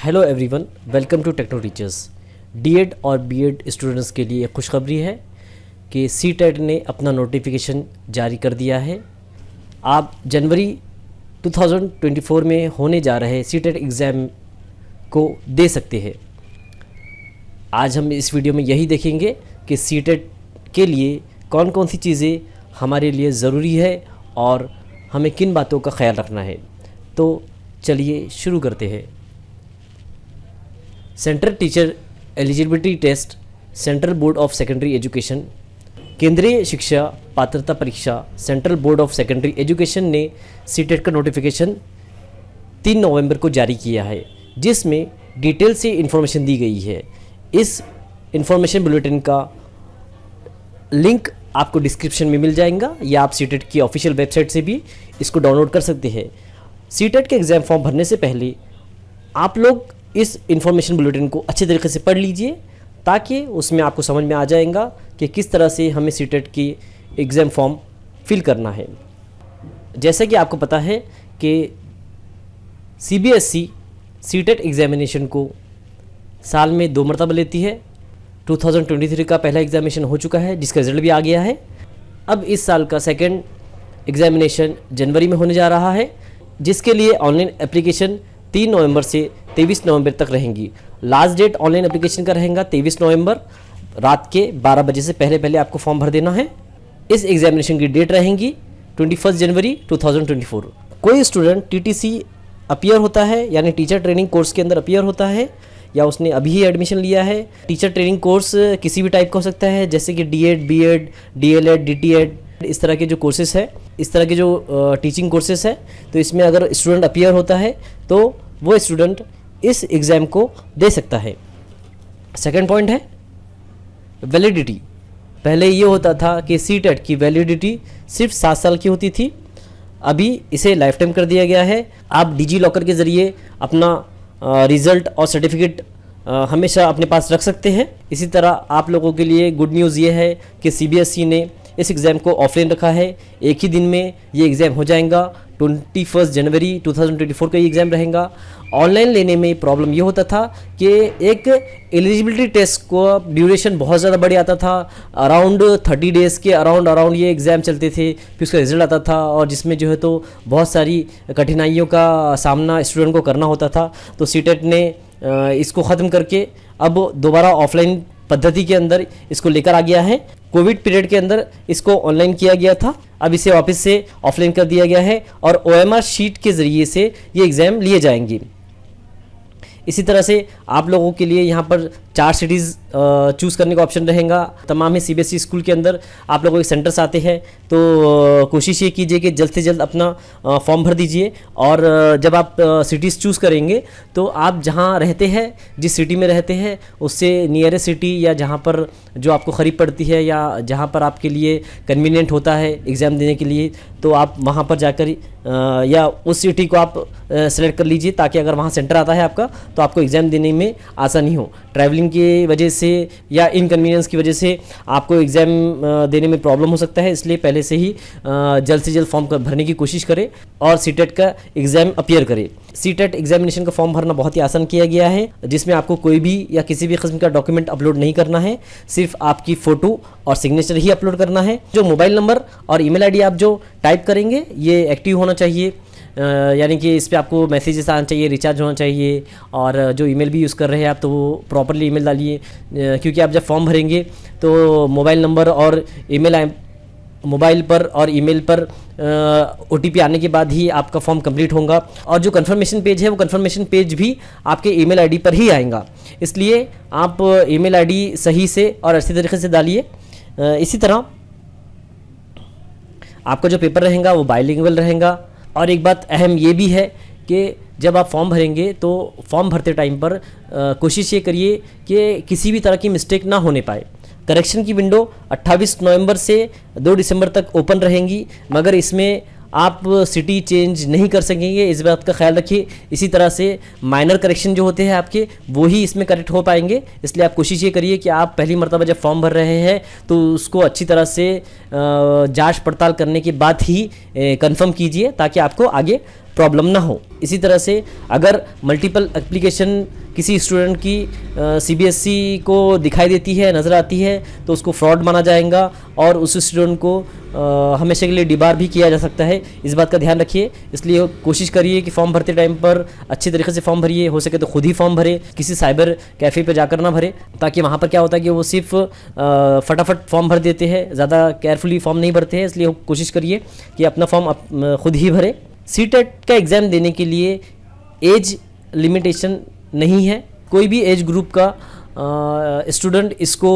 Hello everyone, welcome to techno teachers. DEd और BEd students के लिए खुशखबरी है कि सीटेट ने अपना नोटिफिकेशन जारी कर दिया है। आप जनवरी 2024 में होने जा रहे सीटेट एग्ज़ाम को दे सकते हैं। आज हम इस वीडियो में यही देखेंगे कि सीटेट के लिए कौन कौन सी चीज़ें हमारे लिए ज़रूरी है और हमें किन बातों का ख्याल रखना है। तो चलिए शुरू करते हैं। Central teacher eligibility test, central board of secondary education, केंद्रीय शिक्षा पात्रता परीक्षा, central board of secondary education ने सीटेट का नोटिफिकेशन 3 नवंबर को जारी किया है, जिसमें डिटेल से इन्फॉर्मेशन दी गई है। इस इन्फॉर्मेशन बुलेटिन का लिंक आपको डिस्क्रिप्शन में मिल जाएगा या आप सीटेट की ऑफिशियल वेबसाइट से भी इसको डाउनलोड कर सकते हैं। सीटेट के एग्ज़ाम फॉर्म भरने से पहले आप लोग इस इन्फॉर्मेशन बुलेटिन को अच्छे तरीके से पढ़ लीजिए, ताकि उसमें आपको समझ में आ जाएगा कि किस तरह से हमें सीटेट की एग्ज़ाम फॉर्म फिल करना है। जैसा कि आपको पता है कि सीबीएसई सीटेट एग्ज़ामिनेशन को साल में 2 मरतबा लेती है। 2023 का पहला एग्ज़ामिनेशन हो चुका है, जिसका रिज़ल्ट भी आ गया है। अब इस साल का सेकेंड एग्ज़ामिनेशन जनवरी में होने जा रहा है, जिसके लिए ऑनलाइन एप्लीकेशन 3 नवंबर से 23 नवंबर तक रहेंगी। लास्ट डेट ऑनलाइन एप्लीकेशन का रहेगा 23 नवंबर रात के 12 बजे से पहले आपको फॉर्म भर देना है। इस एग्ज़ामिनेशन की डेट रहेंगी 21 जनवरी 2024। कोई स्टूडेंट टीटीसी अपीयर होता है, यानी टीचर ट्रेनिंग कोर्स के अंदर अपीयर होता है, या उसने अभी ही एडमिशन लिया है। टीचर ट्रेनिंग कोर्स किसी भी टाइप का हो सकता है, जैसे कि डीएड, बीएड, डीएलएड, डीटीएड, इस तरह के जो कोर्सेस है, इस तरह के जो टीचिंग कोर्सेस है, तो इसमें अगर स्टूडेंट अपीयर होता है तो वो स्टूडेंट इस एग्ज़ाम को दे सकता है। सेकंड पॉइंट है वैलिडिटी। पहले ये होता था कि सीटेट की वैलिडिटी सिर्फ 7 साल की होती थी, अभी इसे लाइफ टाइम कर दिया गया है। आप डिजी लॉकर के ज़रिए अपना रिज़ल्ट और सर्टिफिकेट हमेशा अपने पास रख सकते हैं। इसी तरह आप लोगों के लिए गुड न्यूज़ ये है कि सीबीएसई ने इस एग्ज़ाम को ऑफलाइन रखा है। एक ही दिन में ये एग्ज़ाम हो जाएगा। 21 जनवरी 2024 का ये एग्ज़ाम रहेगा। ऑनलाइन लेने में प्रॉब्लम ये होता था कि एक एलिजिबिलिटी टेस्ट को ड्यूरेशन बहुत ज़्यादा बढ़ जाता था। अराउंड 30 डेज़ के अराउंड ये एग्ज़ाम चलते थे, फिर उसका रिज़ल्ट आता था, और जिसमें जो है तो बहुत सारी कठिनाइयों का सामना स्टूडेंट को करना होता था। तो सीटेट ने इसको ख़त्म करके अब दोबारा ऑफलाइन पद्धति के अंदर इसको लेकर आ गया है। कोविड पीरियड के अंदर इसको ऑनलाइन किया गया था, अब इसे वापस से ऑफलाइन कर दिया गया है और ओएमआर शीट के ज़रिए से ये एग्ज़ाम लिए जाएंगे। इसी तरह से आप लोगों के लिए यहाँ पर 4 सिटीज़ चूज़ करने का ऑप्शन रहेगा। तमाम ही सीबीएसई स्कूल के अंदर आप लोगों के सेंटर्स आते हैं, तो कोशिश ये कीजिए कि जल्द से जल्द अपना फॉर्म भर दीजिए। और जब आप सिटीज़ चूज़ करेंगे तो आप जहाँ रहते हैं, जिस सिटी में रहते हैं, उससे नियरेस्ट सिटी या जहाँ पर जो आपको करीब पड़ती है या जहाँ पर आपके लिए कन्वीनियंट होता है एग्ज़ाम देने के लिए, तो आप वहाँ पर जाकर या उस सिटी को आप सेलेक्ट कर लीजिए, ताकि अगर वहाँ सेंटर आता है आपका तो आपको एग्ज़ाम देने में आसानी हो। ट्रैवलिंग की वजह से या इनकन्वीनियंस की वजह से आपको एग्ज़ाम देने में प्रॉब्लम हो सकता है, इसलिए पहले से ही जल्द से जल्द फॉर्म भरने की कोशिश करें और सीटेट का एग्ज़ाम अपीयर करें। सीटेट एग्जामिनेशन का फॉर्म भरना बहुत ही आसान किया गया है, जिसमें आपको कोई भी या किसी भी किस्म का डॉक्यूमेंट अपलोड नहीं करना है, सिर्फ आपकी फ़ोटो और सिग्नेचर ही अपलोड करना है। जो मोबाइल नंबर और ईमेल आईडी आप जो टाइप करेंगे ये एक्टिव होना चाहिए, यानी कि इस पर आपको मैसेजेस आना चाहिए, रिचार्ज होना चाहिए, और जो ईमेल भी यूज़ कर रहे हैं आप तो वो प्रॉपरली ईमेल डालिए, क्योंकि आप जब फॉर्म भरेंगे तो मोबाइल नंबर और मोबाइल पर और ईमेल पर ओटीपी आने के बाद ही आपका फॉर्म कंप्लीट होगा। और जो कंफर्मेशन पेज है वो कंफर्मेशन पेज भी आपके ईमेल आईडी पर ही आएगा, इसलिए आप ईमेल आईडी सही से और अच्छी तरीके से डालिए। इसी तरह आपका जो पेपर रहेगा वो बाइलिंगुअल रहेगा। और एक बात अहम ये भी है कि जब आप फॉर्म भरेंगे तो फॉर्म भरते टाइम पर कोशिश ये करिए कि किसी भी तरह की मिस्टेक ना होने पाए। करेक्शन की विंडो 28 नवंबर से 2 दिसंबर तक ओपन रहेंगी, मगर इसमें आप सिटी चेंज नहीं कर सकेंगे, इस बात का ख्याल रखिए। इसी तरह से माइनर करेक्शन जो होते हैं आपके, वो ही इसमें करेक्ट हो पाएंगे, इसलिए आप कोशिश ये करिए कि आप पहली मर्तबा जब फॉर्म भर रहे हैं तो उसको अच्छी तरह से जांच पड़ताल करने के बाद ही कंफर्म कीजिए, ताकि आपको आगे प्रॉब्लम ना हो। इसी तरह से अगर मल्टीपल एप्लीकेशन किसी स्टूडेंट की सीबीएसई को दिखाई देती है, नज़र आती है, तो उसको फ्रॉड माना जाएगा और उस स्टूडेंट को हमेशा के लिए डिबार भी किया जा सकता है। इस बात का ध्यान रखिए। इसलिए कोशिश करिए कि फॉर्म भरते टाइम पर अच्छी तरीके से फॉर्म भरिए, हो सके तो खुद ही फॉर्म भरे, किसी साइबर कैफ़े पे जाकर ना भरे, ताकि वहाँ पर क्या होता है कि वो सिर्फ फटाफट फॉर्म भर देते हैं, ज़्यादा केयरफुली फॉर्म नहीं भरते हैं। इसलिए कोशिश करिए कि अपना फॉर्म खुद ही भरे। सीटेट का एग्ज़ाम देने के लिए एज लिमिटेशन नहीं है, कोई भी एज ग्रुप का स्टूडेंट इसको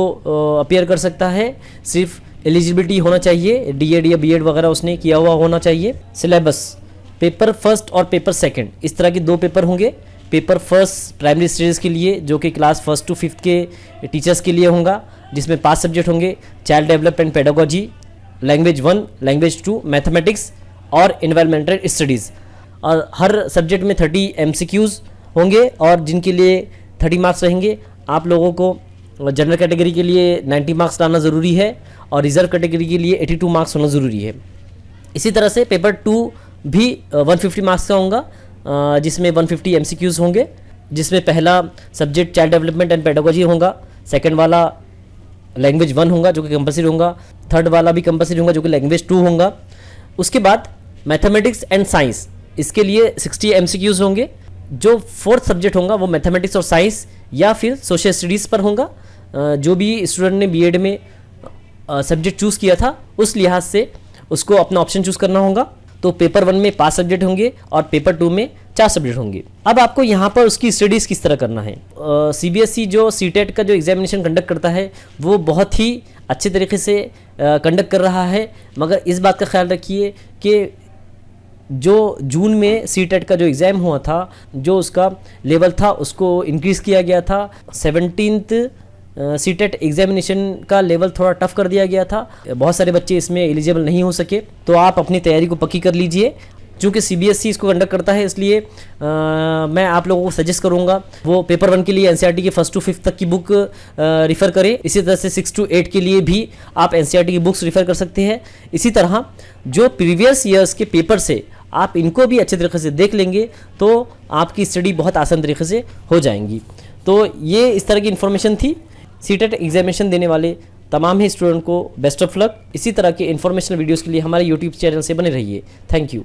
अपीयर कर सकता है। सिर्फ एलिजिबिलिटी होना चाहिए, डीएड या बीएड वगैरह उसने किया हुआ होना चाहिए। सिलेबस पेपर फर्स्ट और पेपर सेकंड, इस तरह के 2 पेपर होंगे। पेपर फर्स्ट प्राइमरी स्टडीज़ के लिए, जो कि क्लास 1 to 5 के टीचर्स के लिए होगा, जिसमें 5 सब्जेक्ट होंगे: child development pedagogy, language 1, language 2, mathematics और एनवायरमेंटल स्टडीज़। और हर सब्जेक्ट में 30 MCQs होंगे और जिनके लिए 30 मार्क्स रहेंगे। आप लोगों को जनरल कैटेगरी के लिए 90 मार्क्स लाना ज़रूरी है और रिजर्व कैटेगरी के लिए 82 मार्क्स होना ज़रूरी है। इसी तरह से पेपर 2 भी 150 मार्क्स का होगा, जिसमें 150 MCQs होंगे, जिसमें पहला subject child development and pedagogy होगा, सेकंड वाला लैंग्वेज 1 होगा जो कि कंपलसरी होगा, थर्ड वाला भी कंपलसरी होगा जो कि लैंग्वेज 2 होगा। उसके बाद मैथमेटिक्स एंड साइंस, इसके लिए 60 MCQs होंगे। जो 4th सब्जेक्ट होगा वो मैथमेटिक्स और साइंस या फिर सोशल स्टडीज़ पर होगा। जो भी स्टूडेंट ने बीएड में सब्जेक्ट चूज़ किया था उस लिहाज से उसको अपना ऑप्शन चूज़ करना होगा। तो पेपर 1 में 5 सब्जेक्ट होंगे और पेपर 2 में 4 सब्जेक्ट होंगे। अब आपको यहाँ पर उसकी स्टडीज़ किस तरह करना है। सीबीएसई जो सीटेट का जो एग्जामिनेशन कंडक्ट करता है वो बहुत ही अच्छे तरीके से कंडक्ट कर रहा है, मगर इस बात का ख्याल रखिए कि जो जून में सीटेट का जो एग्ज़ाम हुआ था, जो उसका लेवल था उसको इंक्रीज़ किया गया था। 17th सीटेट एग्जामिनेशन का लेवल थोड़ा टफ कर दिया गया था, बहुत सारे बच्चे इसमें एलिजिबल नहीं हो सके। तो आप अपनी तैयारी को पक्की कर लीजिए। चूँकि सीबीएसई इसको कंडक्ट करता है इसलिए मैं आप लोगों को सजेस्ट करूंगा वो पेपर 1 के लिए एनसीईआरटी के 1 to 5 तक की बुक रिफ़र करें। इसी तरह से 6 to 8 के लिए भी आप एनसीईआरटी की बुक्स रिफ़र कर सकते हैं। इसी तरह जो प्रीवियस ईयर्स के पेपर से आप इनको भी अच्छे तरीके से देख लेंगे तो आपकी स्टडी बहुत आसान तरीके से हो जाएंगी। तो ये इस तरह की इन्फॉर्मेशन थी। सीटेट एग्जामिनेशन देने वाले तमाम ही स्टूडेंट को बेस्ट ऑफ लक। इसी तरह के इन्फॉर्मेशनल वीडियोज़ के लिए हमारे यूट्यूब चैनल से बने रहिए। Thank you.